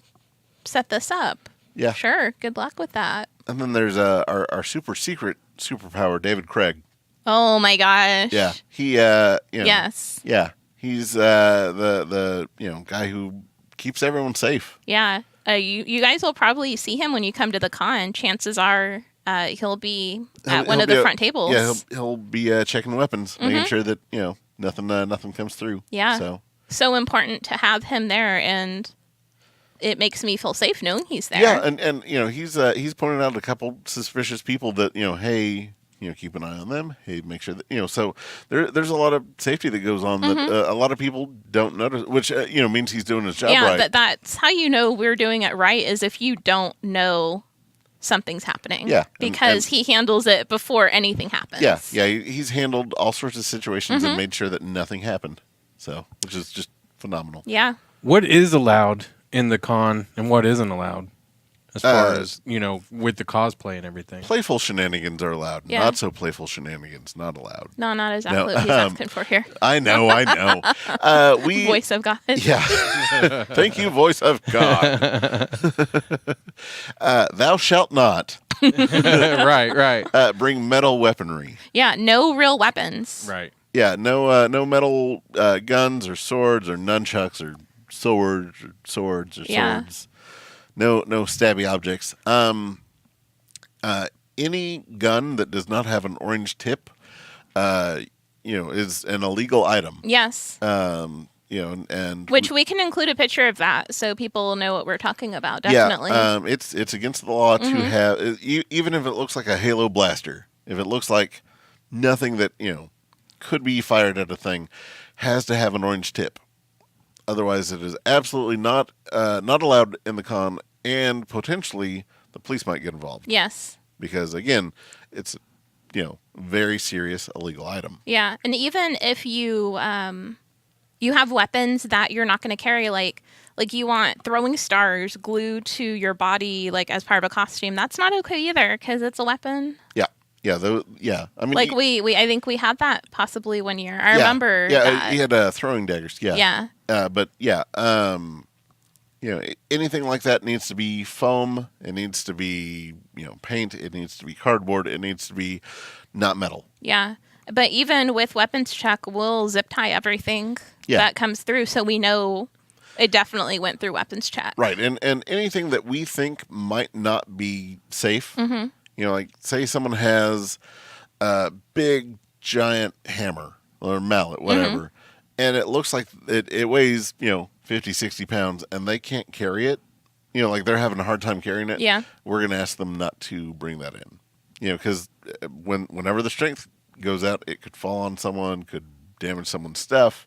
Speaker 2: set this up.
Speaker 1: Yeah.
Speaker 2: Sure. Good luck with that.
Speaker 1: And then there's our super secret superpower, David Craig.
Speaker 2: Oh my gosh.
Speaker 1: Yeah. He
Speaker 2: Yes.
Speaker 1: Yeah. He's the guy who keeps everyone safe.
Speaker 2: Yeah. You guys will probably see him when you come to the con. Chances are he'll be at one of the front tables.
Speaker 1: Yeah, he'll be checking weapons, making sure that nothing comes through.
Speaker 2: Yeah. So important to have him there, and it makes me feel safe knowing he's there.
Speaker 1: Yeah, and he's pointed out a couple suspicious people that hey, keep an eye on them. Hey, make sure that So there's a lot of safety that goes on that a lot of people don't notice, which means he's doing his job right.
Speaker 2: Yeah, that's how we're doing it right. Is if you don't know something's happening.
Speaker 1: Yeah,
Speaker 2: because he handles it before anything happens.
Speaker 1: Yeah. He's handled all sorts of situations and made sure that nothing happened. So, which is just phenomenal.
Speaker 2: Yeah.
Speaker 3: What is allowed in the con and what isn't allowed, as far as with the cosplay and everything?
Speaker 1: Playful shenanigans are allowed.
Speaker 2: Yeah.
Speaker 1: Not so playful shenanigans not allowed.
Speaker 2: No, not exactly what he's asking for here.
Speaker 1: I know. We
Speaker 2: Voice of God.
Speaker 1: Yeah. Thank you, voice of God. Thou shalt not
Speaker 3: Right.
Speaker 1: bring metal weaponry.
Speaker 2: Yeah, no real weapons.
Speaker 3: Right.
Speaker 1: Yeah, no metal guns or swords or nunchucks or swords or
Speaker 2: Yeah.
Speaker 1: swords. No stabby objects. Any gun that does not have an orange tip, is an illegal item.
Speaker 2: Yes.
Speaker 1: And
Speaker 2: Which we can include a picture of that so people know what we're talking about. Definitely.
Speaker 1: Yeah, it's against the law to have, even if it looks like a Halo blaster, if it looks like nothing that could be fired at a thing, has to have an orange tip. Otherwise, it is absolutely not allowed in the con, and potentially the police might get involved.
Speaker 2: Yes.
Speaker 1: Because again, it's very serious illegal item.
Speaker 2: Yeah, and even if you you have weapons that you're not going to carry, like you want throwing stars glued to your body, like as part of a costume. That's not okay either because it's a weapon.
Speaker 1: Yeah. Yeah. I mean,
Speaker 2: Like I think we had that possibly one year. I remember.
Speaker 1: Yeah,
Speaker 2: that.
Speaker 1: he had throwing daggers. Yeah.
Speaker 2: Yeah.
Speaker 1: But yeah, anything like that needs to be foam. It needs to be, paint. It needs to be cardboard. It needs to be not metal.
Speaker 2: Yeah. But even with weapons check, we'll zip tie everything that comes through, so we know it definitely went through weapons check.
Speaker 1: Right, and anything that we think might not be safe, like say someone has a big giant hammer or mallet, whatever, and it looks like it weighs 50, 60 pounds, and they can't carry it, like they're having a hard time carrying it.
Speaker 2: Yeah,
Speaker 1: we're going to ask them not to bring that in, because whenever the strength goes out, it could fall on someone, could damage someone's stuff,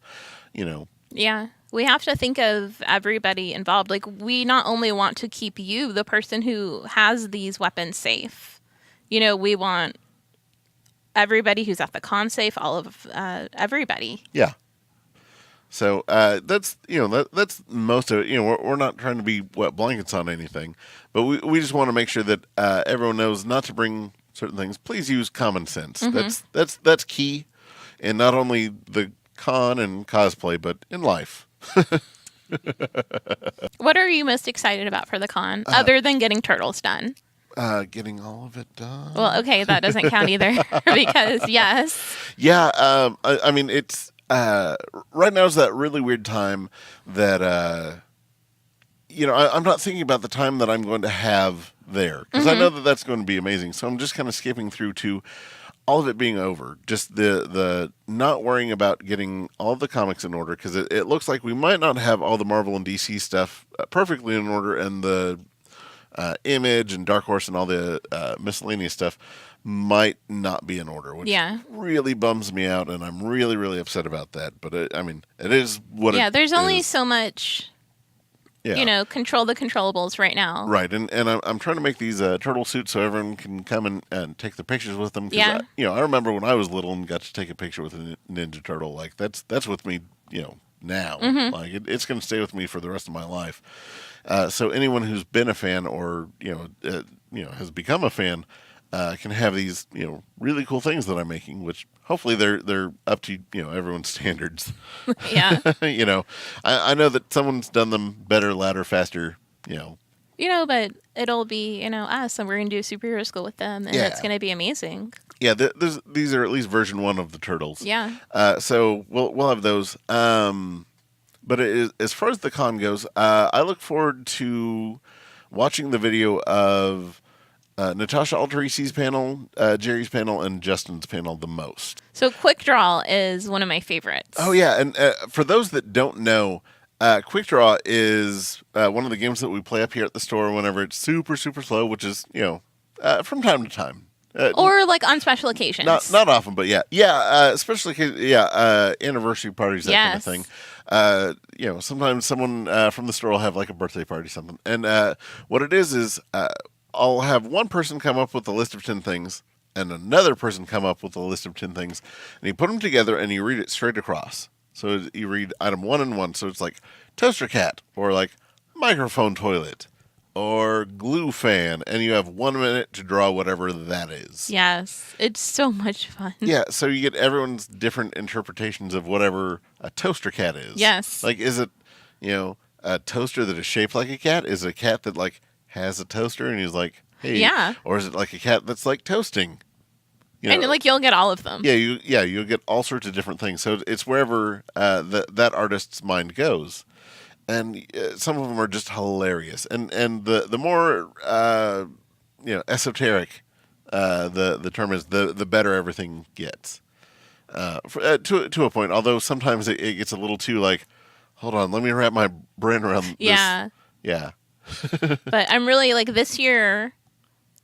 Speaker 2: Yeah. We have to think of everybody involved. Like, we not only want to keep you, the person who has these weapons, safe. We want everybody who's at the con safe, all of everybody.
Speaker 1: Yeah. So that's that's most of it. We're not trying to be wet blankets on anything, but we just want to make sure that everyone knows not to bring certain things. Please use common sense. That's key, in not only the con and cosplay, but in life.
Speaker 2: What are you most excited about for the con, other than getting turtles done?
Speaker 1: Getting all of it done.
Speaker 2: Well, okay, that doesn't count either, because yes.
Speaker 1: Yeah, I mean, it's right now is that really weird time that I'm not thinking about the time that I'm going to have there, because I know that that's going to be amazing. So I'm just kind of skipping through to all of it being over. Just the not worrying about getting all of the comics in order, because it looks like we might not have all the Marvel and DC stuff perfectly in order, and the Image and Dark Horse and all the miscellaneous stuff might not be in order, which really bums me out, and I'm really, really upset about that. But it is what it is.
Speaker 2: Yeah, there's only so much, control the controllables right now.
Speaker 1: Right, and I'm trying to make these turtle suits so everyone can come and take the pictures with them.
Speaker 2: Yeah.
Speaker 1: I remember when I was little and got to take a picture with a Ninja Turtle. Like, that's with me, now. Like, it's going to stay with me for the rest of my life. So anyone who's been a fan or has become a fan can have these really cool things that I'm making, which hopefully they're up to everyone's standards.
Speaker 2: Yeah.
Speaker 1: I know that someone's done them better, louder, faster.
Speaker 2: But it'll be us, and we're gonna do a superhero school with them, and it's gonna be amazing.
Speaker 1: Yeah, these are at least version 1 of the turtles.
Speaker 2: Yeah.
Speaker 1: So we'll have those. But as far as the con goes, I look forward to watching the video of Natasha Altarisi's panel, Jerry's panel, and Justin's panel the most.
Speaker 2: So Quick Draw is one of my favorites.
Speaker 1: Oh, yeah. And for those that don't know, Quick Draw is one of the games that we play up here at the store whenever it's super, super slow, which is, from time to time.
Speaker 2: Or like on special occasions.
Speaker 1: Not often, but yeah, especially anniversary parties, that kind of thing. Sometimes someone from the store will have like a birthday party or something, and what it is I'll have one person come up with a list of 10 things, and another person come up with a list of 10 things, and you put them together and you read it straight across. So you read item 1 and 1. So it's like toaster cat, or like microphone toilet, or glue fan, and you have 1 minute to draw whatever that is.
Speaker 2: Yes, it's so much fun.
Speaker 1: Yeah, so you get everyone's different interpretations of whatever a toaster cat is.
Speaker 2: Yes.
Speaker 1: Like, is it, a toaster that is shaped like a cat? Is it a cat that, like, has a toaster and he's like, hey?
Speaker 2: Yeah.
Speaker 1: Or is it like a cat that's, like, toasting?
Speaker 2: And, like, you'll get all of them.
Speaker 1: Yeah, you'll get all sorts of different things. So it's wherever that artist's mind goes. And some of them are just hilarious, and the more esoteric the term is, the better everything gets. To a point, although sometimes it gets a little too like, hold on, let me wrap my brain around this.
Speaker 2: Yeah. But I'm really like, this year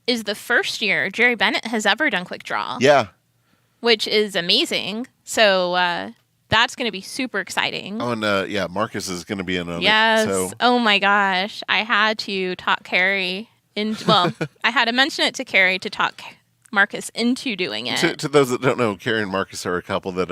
Speaker 2: is the first year Jerry Bennett has ever done Quick Draw.
Speaker 1: Yeah.
Speaker 2: Which is amazing. So. That's going to be super exciting.
Speaker 1: Oh, and Marcus is going to be in on
Speaker 2: yes.
Speaker 1: it. So.
Speaker 2: Oh my gosh. I had to talk Carrie I had to mention it to Carrie to talk Marcus into doing it.
Speaker 1: To those that don't know, Carrie and Marcus are a couple that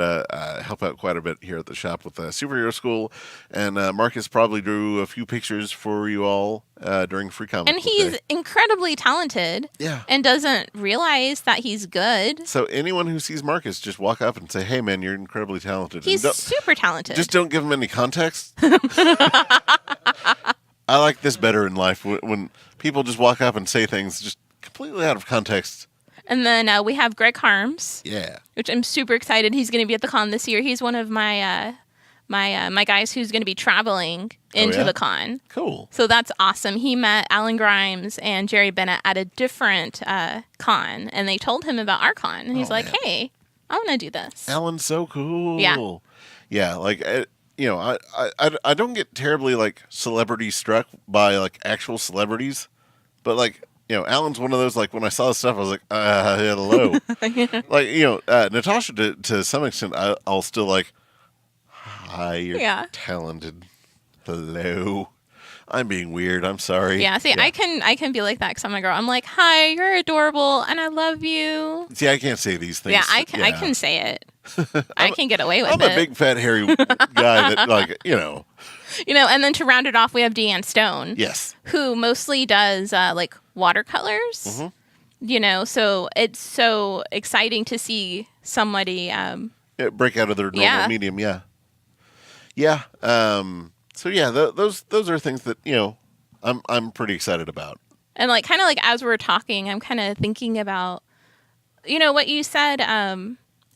Speaker 1: help out quite a bit here at the shop with Superhero School, and Marcus probably drew a few pictures for you all during Free Comic
Speaker 2: And
Speaker 1: Book
Speaker 2: he's
Speaker 1: Day.
Speaker 2: incredibly talented.
Speaker 1: Yeah.
Speaker 2: And doesn't realize that he's good.
Speaker 1: So anyone who sees Marcus, just walk up and say, "Hey, man, you're incredibly talented."
Speaker 2: He's
Speaker 1: And
Speaker 2: super talented.
Speaker 1: just don't give him any context. I like this better in life when people just walk up and say things just completely out of context.
Speaker 2: And then we have Greg Harms.
Speaker 1: Yeah.
Speaker 2: Which I'm super excited. He's going to be at the con this year. He's one of my my guys who's going to be traveling into the con.
Speaker 1: Cool.
Speaker 2: So that's awesome. He met Alan Grimes and Jerry Bennett at a different con, and they told him about our con, and he's like,
Speaker 1: man.
Speaker 2: "Hey, I want to do this."
Speaker 1: Alan's so cool.
Speaker 2: Yeah.
Speaker 1: Yeah, like I don't get terribly like celebrity struck by like actual celebrities, but like Alan's one of those, like, when I saw his stuff, I was like, hello. Like, Natasha, to some extent, I'll still like, hi, you're talented. Hello. I'm being weird. I'm sorry.
Speaker 2: Yeah, see, I can be like that because I'm a girl. I'm like, hi, you're adorable, and I love you.
Speaker 1: See, I can't say these things.
Speaker 2: Yeah, I can say it. I can get away with it.
Speaker 1: I'm a big, fat, hairy guy that, like,
Speaker 2: and then to round it off, we have Deanne Stone.
Speaker 1: Yes.
Speaker 2: Who mostly does, like, watercolors.
Speaker 1: Mm-hmm.
Speaker 2: So it's so exciting to see somebody...
Speaker 1: break out of their normal medium, yeah. Yeah. So, yeah, those are things that, I'm pretty excited about.
Speaker 2: And, like, kind of like as we're talking, I'm kind of thinking about, what you said.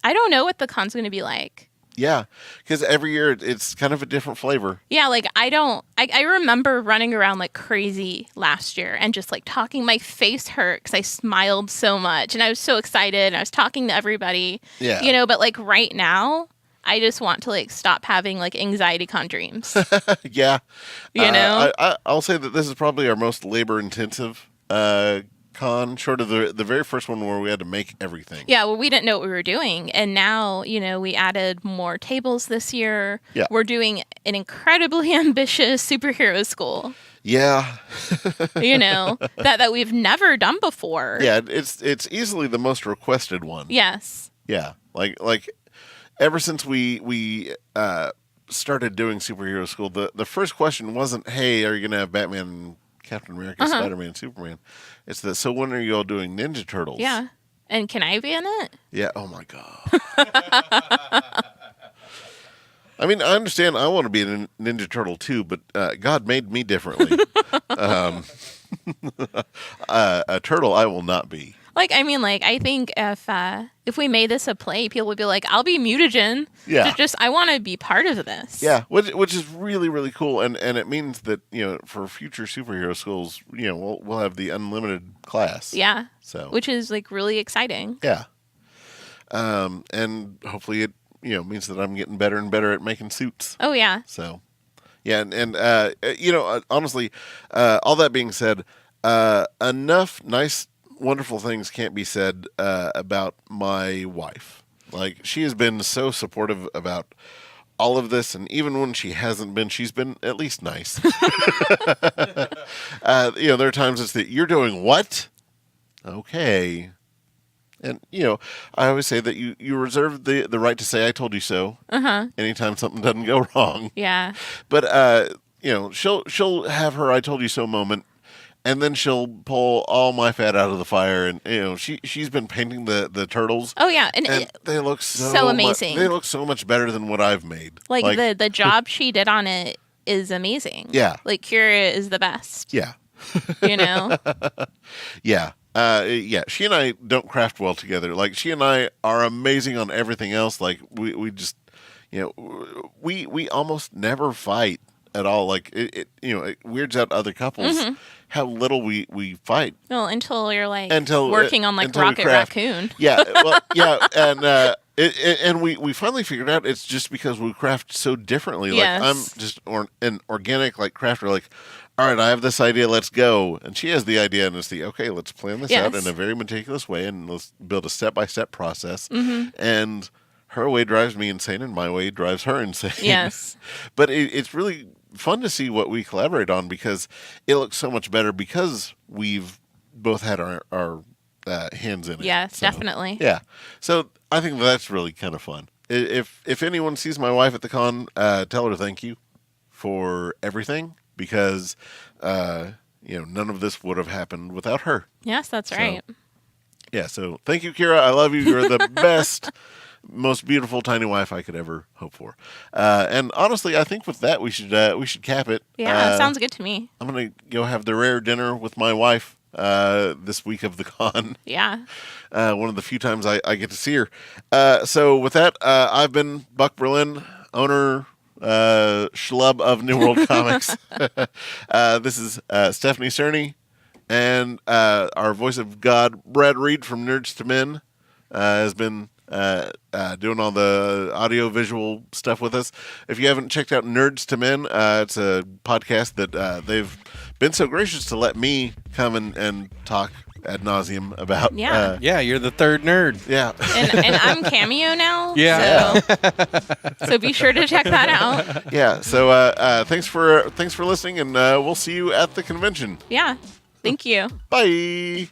Speaker 2: I don't know what the con's going to be like.
Speaker 1: Yeah, because every year it's kind of a different flavor.
Speaker 2: Yeah, like I remember running around like crazy last year and just like talking. My face hurt because I smiled so much and I was so excited. And I was talking to everybody.
Speaker 1: Yeah.
Speaker 2: But like right now, I just want to like stop having like anxiety con dreams.
Speaker 1: Yeah.
Speaker 2: I'll
Speaker 1: say that this is probably our most labor intensive con, short of the very first one where we had to make everything.
Speaker 2: Yeah, well, we didn't know what we were doing. And now, we added more tables this year.
Speaker 1: Yeah.
Speaker 2: We're doing an incredibly ambitious superhero school.
Speaker 1: Yeah.
Speaker 2: that we've never done before.
Speaker 1: Yeah, it's easily the most requested one.
Speaker 2: Yes.
Speaker 1: Yeah. Like ever since we started doing superhero school, the first question wasn't, "Hey, are you going to have Batman, Captain America, Spider-Man, Superman?" It's so when are you all doing Ninja Turtles?
Speaker 2: Yeah. And can I be in it?
Speaker 1: Yeah. Oh, my God. I mean, I understand I want to be a Ninja Turtle, too, but God made me differently. A turtle I will not be.
Speaker 2: Like, I mean, like, I think if we made this a play, people would be like, "I'll be mutagen."
Speaker 1: Yeah.
Speaker 2: I want to be part of this.
Speaker 1: Yeah, which is really, really cool, and it means that for future superhero schools, we'll have the unlimited class.
Speaker 2: Yeah.
Speaker 1: So
Speaker 2: which is like really exciting.
Speaker 1: Yeah. And hopefully it means that I'm getting better and better at making suits.
Speaker 2: Oh yeah.
Speaker 1: So yeah, and honestly, all that being said, enough nice, wonderful things can't be said about my wife. Like, she has been so supportive about all of this, and even when she hasn't been, she's been at least nice. There are times it's that you're doing what? Okay. And, I always say that you reserve the right to say, "I told you so." Anytime something doesn't go wrong.
Speaker 2: Yeah.
Speaker 1: But, she'll have her "I told you so" moment. And then she'll pull all my fat out of the fire, and she's been painting the turtles.
Speaker 2: Oh yeah,
Speaker 1: and they look so
Speaker 2: amazing.
Speaker 1: They look so much better than what I've made.
Speaker 2: Like the job she did on it is amazing.
Speaker 1: Yeah,
Speaker 2: like Kira is the best.
Speaker 1: Yeah,
Speaker 2: Yeah.
Speaker 1: Yeah. She and I don't craft well together. Like, she and I are amazing on everything else. Like, we just we almost never fight at all. Like, it weirds out other couples how little we fight.
Speaker 2: Well, until you're like working on like Rocket Raccoon.
Speaker 1: Yeah, well, yeah, and we finally figured out it's just because we craft so differently. Like,
Speaker 2: Yes.
Speaker 1: I'm just an organic like crafter. Like, all right, I have this idea, let's go. And she has the idea, and it's okay, let's plan this out in a very meticulous way, and let's build a step-by-step process. And her way drives me insane, and my way drives her insane.
Speaker 2: Yes.
Speaker 1: But it's really fun to see what we collaborate on, because it looks so much better because we've both had our hands in it.
Speaker 2: Yes,
Speaker 1: So,
Speaker 2: definitely.
Speaker 1: Yeah. So I think that's really kind of fun. If anyone sees my wife at the con, tell her thank you for everything because none of this would have happened without her.
Speaker 2: Yes, that's right.
Speaker 1: Yeah. So thank you, Kira. I love you. You're the best, most beautiful tiny wife I could ever hope for. And honestly, I think with that we should cap it.
Speaker 2: Yeah, sounds good to me.
Speaker 1: I'm gonna go have the rare dinner with my wife this week of the con.
Speaker 2: Yeah.
Speaker 1: One of the few times I get to see her. So with that, I've been Buck Berlin, owner, schlub of New World Comics. This is Stephanie Cerny, and our voice of God, Brad Reed from Nerds to Men, has been doing all the audio visual stuff with us. If you haven't checked out Nerds to Men, it's a podcast that they've been so gracious to let me come and talk ad nauseum about.
Speaker 2: Yeah.
Speaker 3: Yeah, you're the third nerd.
Speaker 1: Yeah.
Speaker 2: And I'm Cameo now.
Speaker 3: Yeah.
Speaker 2: So be sure to check that out.
Speaker 1: Yeah. So thanks for listening, and we'll see you at the convention.
Speaker 2: Yeah. Thank you.
Speaker 1: Bye.